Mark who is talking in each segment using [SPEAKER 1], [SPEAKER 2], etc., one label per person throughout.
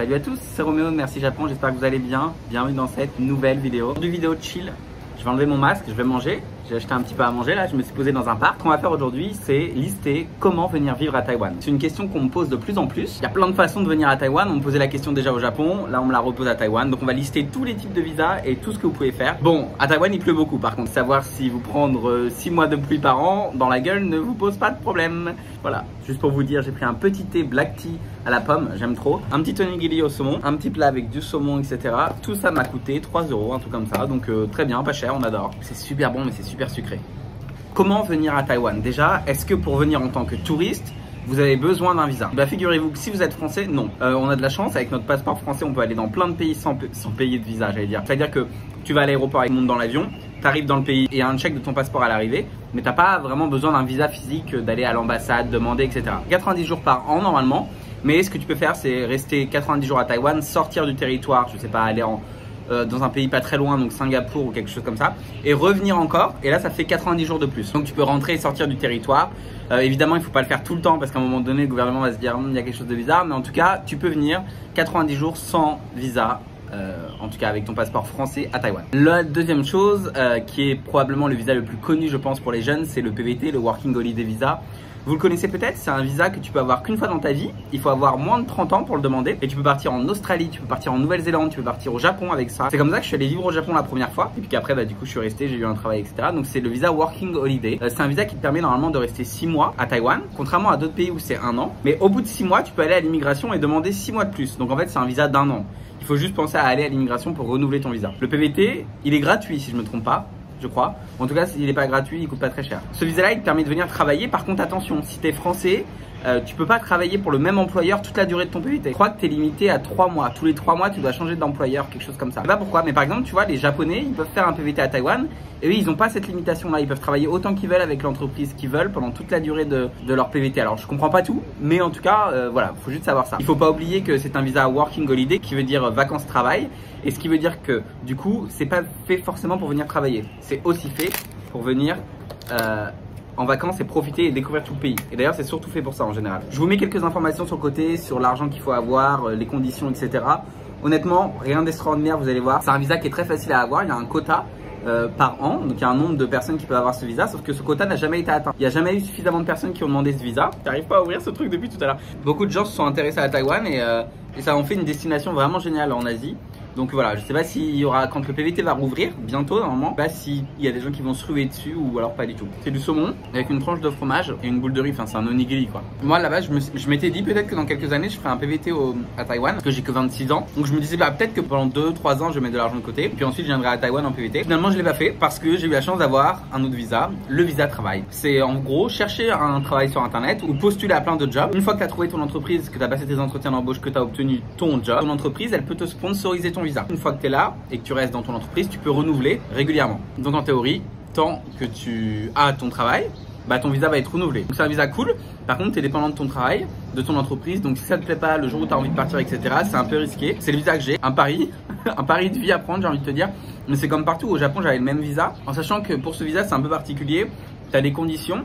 [SPEAKER 1] Salut à tous, c'est Roméo de Merci Japon, j'espère que vous allez bien. Bienvenue dans cette nouvelle vidéo. Une vidéo chill, je vais enlever mon masque, je vais manger. J'ai acheté un petit peu à manger là, je me suis posé dans un parc. Ce qu'on va faire aujourd'hui, c'est lister comment venir vivre à Taïwan. C'est une question qu'on me pose de plus en plus. Il y a plein de façons de venir à Taïwan. On me posait la question déjà au Japon, là on me la repose à Taïwan. Donc on va lister tous les types de visas et tout ce que vous pouvez faire. Bon, à Taïwan il pleut beaucoup par contre. Savoir si vous prendre 6 mois de pluie par an dans la gueule ne vous pose pas de problème. Voilà, juste pour vous dire, j'ai pris un petit thé black tea à la pomme, j'aime trop. Un petit onigiri au saumon, un petit plat avec du saumon, etc. Tout ça m'a coûté 3 €, un truc comme ça. Donc très bien, pas cher, on adore. C'est super bon mais c'est super sucré. Comment venir à Taïwan? Déjà, est-ce que pour venir en tant que touriste, vous avez besoin d'un visa? Bah figurez-vous que si vous êtes français, non. On a de la chance, avec notre passeport français, on peut aller dans plein de pays sans payer de visa, j'allais dire. C'est-à-dire que tu vas à l'aéroport et tu montes dans l'avion, tu arrives dans le pays et il y a un check de ton passeport à l'arrivée, mais tu n'as pas vraiment besoin d'un visa physique, d'aller à l'ambassade, demander, etc. 90 jours par an normalement, mais ce que tu peux faire, c'est rester 90 jours à Taïwan, sortir du territoire, je sais pas, aller dans un pays pas très loin, donc Singapour ou quelque chose comme ça, et revenir encore, et là ça fait 90 jours de plus. Donc tu peux rentrer et sortir du territoire. Évidemment il faut pas le faire tout le temps parce qu'à un moment donné le gouvernement va se dire il y a quelque chose de bizarre, mais en tout cas tu peux venir 90 jours sans visa, en tout cas avec ton passeport français à Taïwan. La deuxième chose qui est probablement le visa le plus connu je pense pour les jeunes, c'est le PVT, le Working Holiday Visa. Vous le connaissez peut-être, c'est un visa que tu peux avoir qu'une fois dans ta vie. Il faut avoir moins de 30 ans pour le demander. Et tu peux partir en Australie, tu peux partir en Nouvelle-Zélande, tu peux partir au Japon avec ça. C'est comme ça que je suis allé vivre au Japon la première fois. Et puis qu'après, bah, du coup, je suis resté, j'ai eu un travail, etc. Donc c'est le visa Working Holiday. C'est un visa qui te permet normalement de rester 6 mois à Taïwan, contrairement à d'autres pays où c'est 1 an. Mais au bout de 6 mois, tu peux aller à l'immigration et demander 6 mois de plus. Donc en fait, c'est un visa d'1 an. Il faut juste penser à aller à l'immigration pour renouveler ton visa. Le PVT, il est gratuit si je me trompe pas. Je crois. En tout cas, s'il n'est pas gratuit, il coûte pas très cher. Ce visa-là, il te permet de venir travailler. Par contre, attention, si tu es français, tu peux pas travailler pour le même employeur toute la durée de ton PVT. Je crois que tu es limité à 3 mois. Tous les 3 mois, tu dois changer d'employeur, quelque chose comme ça. Je sais pas pourquoi, mais par exemple, tu vois, les Japonais, ils peuvent faire un PVT à Taïwan. Et eux, ils n'ont pas cette limitation-là. Ils peuvent travailler autant qu'ils veulent avec l'entreprise qu'ils veulent pendant toute la durée de leur PVT. Alors, je comprends pas tout, mais en tout cas, voilà, faut juste savoir ça. Il faut pas oublier que c'est un visa Working Holiday qui veut dire vacances-travail. Et ce qui veut dire que, du coup, c'est pas fait forcément pour venir travailler. C'est aussi fait pour venir en vacances et profiter et découvrir tout le pays. Et d'ailleurs, c'est surtout fait pour ça en général. Je vous mets quelques informations sur le côté, sur l'argent qu'il faut avoir, les conditions, etc. Honnêtement, rien d'extraordinaire, vous allez voir. C'est un visa qui est très facile à avoir. Il y a un quota par an, donc il y a un nombre de personnes qui peuvent avoir ce visa, sauf que ce quota n'a jamais été atteint. Il n'y a jamais eu suffisamment de personnes qui ont demandé ce visa. J'arrive pas à ouvrir ce truc depuis tout à l'heure. Beaucoup de gens se sont intéressés à Taïwan et ça en fait une destination vraiment géniale en Asie. Donc voilà, je sais pas s'il y aura, quand le PVT va rouvrir, bientôt normalement, pas s'il y a des gens qui vont se ruer dessus ou alors pas du tout. C'est du saumon avec une tranche de fromage et une boule de riz, enfin c'est un onigiri quoi. Moi là-bas, je m'étais dit peut-être que dans quelques années, je ferai un PVT à Taïwan, parce que j'ai que 26 ans. Donc je me disais bah peut-être que pendant 2-3 ans, je vais mettre de l'argent de côté, puis ensuite je viendrai à Taïwan en PVT. Finalement, je l'ai pas fait parce que j'ai eu la chance d'avoir un autre visa, le visa travail. C'est en gros chercher un travail sur internet ou postuler à plein de jobs. Une fois que tu as trouvé ton entreprise, que tu as passé tes entretiens d'embauche, que tu as obtenu ton job, ton entreprise, elle peut te sponsoriser ton visa. Une fois que tu es là et que tu restes dans ton entreprise, tu peux renouveler régulièrement. Donc en théorie, tant que tu as ton travail, bah ton visa va être renouvelé. Donc c'est un visa cool. Par contre, tu es dépendant de ton travail, de ton entreprise. Donc si ça te plaît pas, le jour où tu as envie de partir, etc., c'est un peu risqué. C'est le visa que j'ai. Un pari, un pari de vie à prendre, j'ai envie de te dire. Mais c'est comme partout. Au Japon, j'avais le même visa. En sachant que pour ce visa, c'est un peu particulier. Tu as des conditions.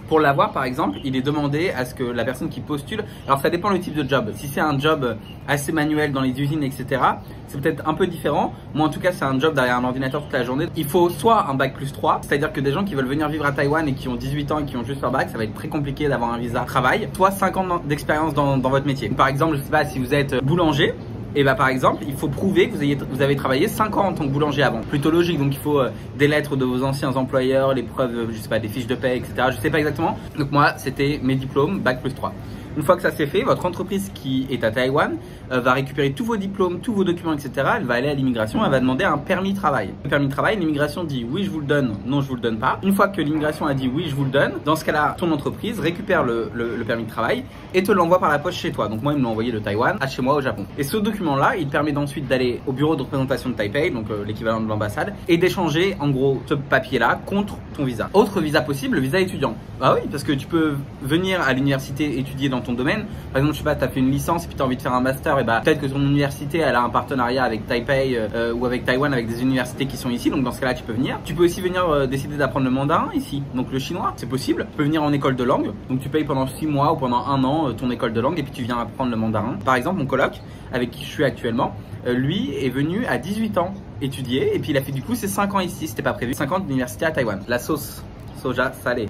[SPEAKER 1] Pour l'avoir, par exemple, il est demandé à ce que la personne qui postule, alors ça dépend le type de job. Si c'est un job assez manuel dans les usines, etc., c'est peut-être un peu différent. Moi, en tout cas, c'est un job derrière un ordinateur toute la journée. Il faut soit un bac plus 3, c'est-à-dire que des gens qui veulent venir vivre à Taïwan et qui ont 18 ans et qui ont juste leur bac, ça va être très compliqué d'avoir un visa travail. Soit 5 ans d'expérience dans votre métier. Par exemple, je sais pas, si vous êtes boulanger, et bah par exemple, il faut prouver que vous avez travaillé 5 ans en tant que boulanger avant. Plutôt logique, donc il faut des lettres de vos anciens employeurs, les preuves, je sais pas, des fiches de paie, etc. Je sais pas exactement. Donc moi, c'était mes diplômes, bac plus 3. Une fois que ça c'est fait, votre entreprise qui est à Taïwan va récupérer tous vos diplômes, tous vos documents, etc. Elle va aller à l'immigration, elle va demander un permis de travail. Le permis de travail, l'immigration dit oui je vous le donne, non je vous le donne pas. Une fois que l'immigration a dit oui je vous le donne, dans ce cas-là, ton entreprise récupère le permis de travail et te l'envoie par la poste chez toi. Donc moi ils me l'ont envoyé de Taïwan à chez moi au Japon. Et ce document-là, il te permet ensuite d'aller au bureau de représentation de Taipei, donc l'équivalent de l'ambassade, et d'échanger en gros ce papier-là contre ton visa. Autre visa possible, le visa étudiant. Bah oui, parce que tu peux venir à l'université étudier dans ton domaine. Par exemple, je sais pas, tu as fait une licence et puis tu as envie de faire un master, et bah peut-être que ton université elle a un partenariat avec Taipei ou avec Taïwan, avec des universités qui sont ici, donc dans ce cas-là tu peux venir. Tu peux aussi venir décider d'apprendre le mandarin ici, donc le chinois, c'est possible. Tu peux venir en école de langue, donc tu payes pendant 6 mois ou pendant 1 an ton école de langue et puis tu viens apprendre le mandarin. Par exemple, mon coloc avec qui je suis actuellement, lui est venu à 18 ans étudier et puis il a fait du coup ses 5 ans ici, c'était pas prévu, 5 ans d'université à Taïwan. La sauce soja salée.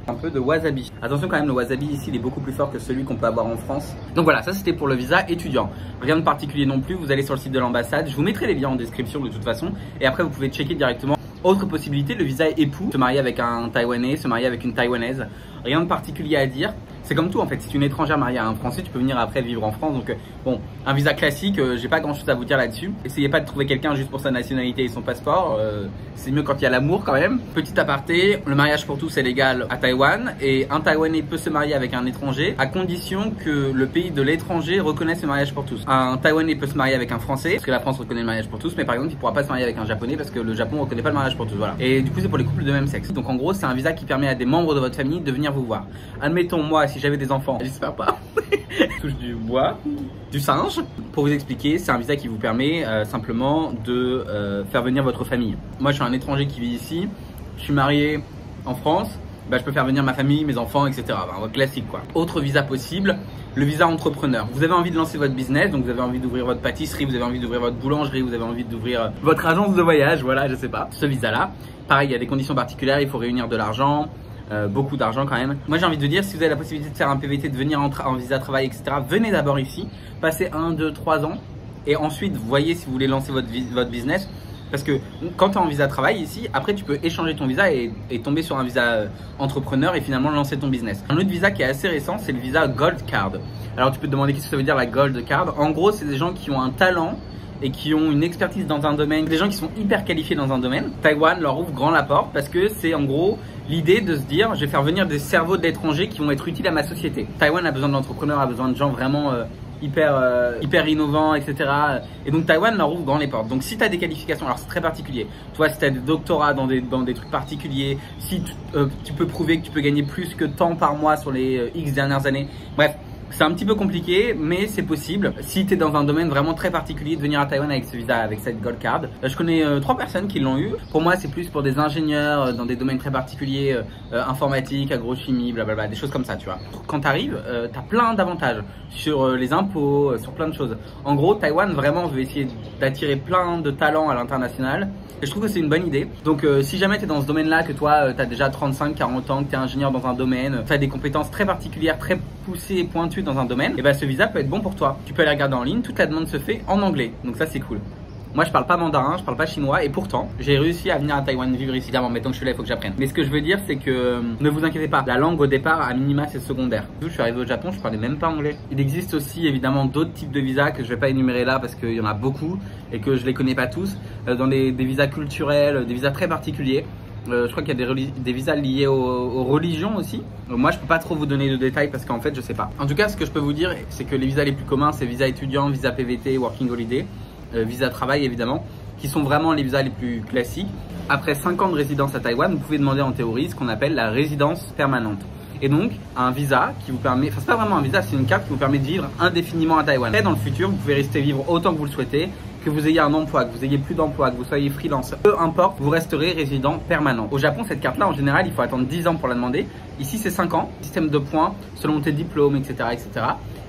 [SPEAKER 1] Un peu de wasabi. Attention quand même, le wasabi ici il est beaucoup plus fort que celui qu'on peut avoir en France. Donc voilà, ça c'était pour le visa étudiant. Rien de particulier non plus, vous allez sur le site de l'ambassade. Je vous mettrai les liens en description de toute façon. Et après vous pouvez checker directement. Autre possibilité, le visa époux. Se marier avec un Taïwanais, se marier avec une Taïwanaise. Rien de particulier à dire. C'est comme tout en fait, si tu es une étrangère mariée à un Français, tu peux venir après vivre en France. Donc bon, un visa classique, j'ai pas grand chose à vous dire là-dessus. Essayez pas de trouver quelqu'un juste pour sa nationalité et son passeport. C'est mieux quand il y a l'amour quand même. Petit aparté, le mariage pour tous est légal à Taïwan et un Taïwanais peut se marier avec un étranger à condition que le pays de l'étranger reconnaisse le mariage pour tous. Un Taïwanais peut se marier avec un Français parce que la France reconnaît le mariage pour tous, mais par exemple il pourra pas se marier avec un Japonais parce que le Japon reconnaît pas le mariage pour tous. Voilà. Et du coup c'est pour les couples de même sexe. Donc en gros c'est un visa qui permet à des membres de votre famille de venir vous voir. Admettons moi si j'avais des enfants, j'espère pas, touche du bois, du singe. Pour vous expliquer, c'est un visa qui vous permet simplement de faire venir votre famille. Moi je suis un étranger qui vit ici, je suis marié en France, bah, je peux faire venir ma famille, mes enfants, etc. Bah, classique quoi. Autre visa possible, le visa entrepreneur. Vous avez envie de lancer votre business, donc vous avez envie d'ouvrir votre pâtisserie, vous avez envie d'ouvrir votre boulangerie, vous avez envie d'ouvrir votre agence de voyage, voilà, je sais pas. Ce visa là, pareil, il y a des conditions particulières, il faut réunir de l'argent. Beaucoup d'argent quand même. Moi j'ai envie de dire, si vous avez la possibilité de faire un PVT, de venir en visa travail, etc., venez d'abord ici, passez 1, 2, 3 ans et ensuite voyez si vous voulez lancer votre business. Parce que quand tu es en visa travail ici, après tu peux échanger ton visa et tomber sur un visa entrepreneur et finalement lancer ton business. Un autre visa qui est assez récent, c'est le visa Gold Card. Alors tu peux te demander qu'est-ce que ça veut dire la Gold Card. En gros, c'est des gens qui ont un talent et qui ont une expertise dans un domaine, des gens qui sont hyper qualifiés dans un domaine. Taïwan leur ouvre grand la porte parce que c'est en gros l'idée de se dire je vais faire venir des cerveaux de l'étranger qui vont être utiles à ma société. Taïwan a besoin d'entrepreneurs, a besoin de gens vraiment hyper innovants, etc. Et donc Taïwan leur ouvre grand les portes. Donc si tu as des qualifications, alors c'est très particulier. Toi si tu as des doctorats dans des trucs particuliers, si tu peux prouver que tu peux gagner plus que tant par mois sur les X dernières années. Bref. C'est un petit peu compliqué, mais c'est possible. Si tu es dans un domaine vraiment très particulier, de venir à Taïwan avec ce visa, avec cette Gold Card. Je connais 3 personnes qui l'ont eu. Pour moi, c'est plus pour des ingénieurs dans des domaines très particuliers, informatique, agrochimie, blablabla, des choses comme ça, tu vois. Quand tu arrives, tu as plein d'avantages sur les impôts, sur plein de choses. En gros, Taïwan vraiment veut essayer d'attirer plein de talents à l'international. Et je trouve que c'est une bonne idée. Donc si jamais tu es dans ce domaine-là, que toi tu as déjà 35-40 ans, que tu es ingénieur dans un domaine, tu as des compétences très particulières, très poussées et pointues dans un domaine, et ben ce visa peut être bon pour toi. Tu peux aller regarder en ligne, toute la demande se fait en anglais. Donc ça c'est cool. Moi je parle pas mandarin, je parle pas chinois et pourtant j'ai réussi à venir à Taïwan vivre ici. Évidemment, mettons que je suis là, il faut que j'apprenne. Mais ce que je veux dire c'est que ne vous inquiétez pas, la langue au départ à minima c'est secondaire. Je suis arrivé au Japon, je parlais même pas anglais. Il existe aussi évidemment d'autres types de visas que je vais pas énumérer là parce qu'il y en a beaucoup et que je les connais pas tous. Dans des visas culturels, des visas très particuliers. Je crois qu'il y a des visas liés aux religions aussi. Moi je peux pas trop vous donner de détails parce qu'en fait je sais pas. En tout cas ce que je peux vous dire c'est que les visas les plus communs c'est visa étudiant, visa PVT, working holiday, visa travail évidemment, qui sont vraiment les visas les plus classiques. Après 5 ans de résidence à Taïwan, vous pouvez demander en théorie ce qu'on appelle la résidence permanente. Et donc un visa qui vous permet, enfin c'est pas vraiment un visa, c'est une carte qui vous permet de vivre indéfiniment à Taïwan. Et dans le futur vous pouvez rester vivre autant que vous le souhaitez, que vous ayez un emploi, que vous ayez plus d'emploi, que vous soyez freelance, peu importe, vous resterez résident permanent. Au Japon, cette carte-là, en général, il faut attendre 10 ans pour la demander. Ici, c'est 5 ans, système de points selon tes diplômes, etc. etc.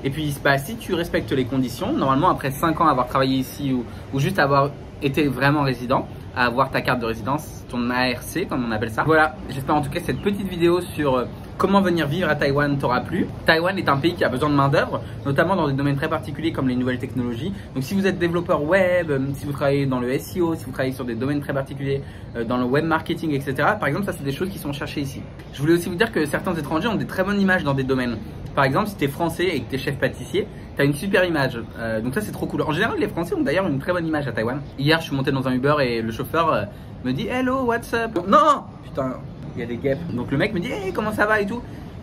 [SPEAKER 1] Et puis, bah, si tu respectes les conditions, normalement, après 5 ans avoir travaillé ici ou juste avoir été vraiment résident, à avoir ta carte de résidence, ton ARC, comme on appelle ça. Voilà, j'espère en tout cas cette petite vidéo sur comment venir vivre à Taïwan t'aura plu. Taïwan est un pays qui a besoin de main d'œuvre, notamment dans des domaines très particuliers comme les nouvelles technologies. Donc si vous êtes développeur web, si vous travaillez dans le SEO, si vous travaillez sur des domaines très particuliers, dans le web marketing, etc. Par exemple, ça c'est des choses qui sont cherchées ici. Je voulais aussi vous dire que certains étrangers ont des très bonnes images dans des domaines. Par exemple, si tu es français et que tu es chef pâtissier, tu as une super image. Donc ça c'est trop cool. En général, les Français ont d'ailleurs une très bonne image à Taïwan. Hier, je suis monté dans un Uber et le chauffeur me dit « Hello, what's up ?» Non, putain, il y a des guêpes. Donc le mec me dit « Hey, comment ça va » et tout.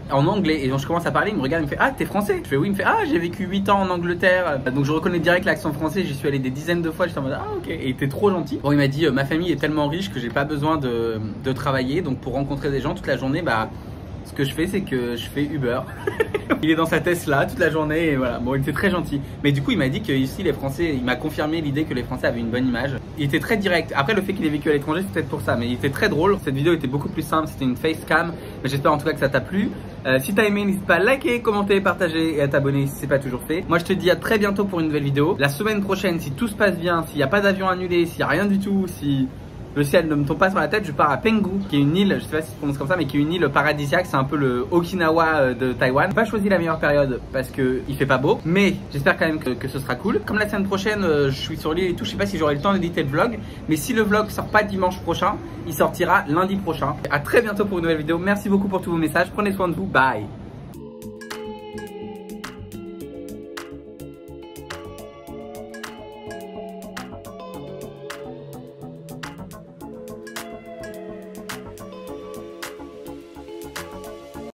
[SPEAKER 1] En anglais, et donc je commence à parler, il me regarde, il me fait « Ah, t'es français ?» Je fais « Oui », il me fait « Ah, j'ai vécu 8 ans en Angleterre. » Donc je reconnais direct l'accent français, j'y suis allé des dizaines de fois, j'étais en mode « Ah, ok », et il était trop gentil. Bon, il m'a dit « Ma famille est tellement riche que j'ai pas besoin de travailler, donc pour rencontrer des gens toute la journée, bah ce que je fais, c'est que je fais Uber. Il est dans sa Tesla toute la journée et voilà. Bon, il était très gentil. Mais du coup, il m'a dit que ici, les Français, il m'a confirmé l'idée que les Français avaient une bonne image. Il était très direct. Après, le fait qu'il ait vécu à l'étranger, c'est peut-être pour ça. Mais il était très drôle. Cette vidéo était beaucoup plus simple. C'était une facecam. Mais j'espère en tout cas que ça t'a plu. Si t'as aimé, n'hésite pas à liker, commenter, partager et à t'abonner si c'est pas toujours fait. Moi, je te dis à très bientôt pour une nouvelle vidéo. La semaine prochaine, si tout se passe bien, s'il n'y a pas d'avion annulé, s'il n'y a rien du tout, si le ciel ne me tombe pas sur la tête, je pars à Penghu, qui est une île, je sais pas si ça se prononce comme ça, mais qui est une île paradisiaque. C'est un peu le Okinawa de Taïwan. J'ai pas choisi la meilleure période parce que il fait pas beau, mais j'espère quand même que ce sera cool. Comme la semaine prochaine, je suis sur l'île et tout, je sais pas si j'aurai le temps d'éditer le vlog, mais si le vlog sort pas dimanche prochain, il sortira lundi prochain. À très bientôt pour une nouvelle vidéo. Merci beaucoup pour tous vos messages. Prenez soin de vous. Bye.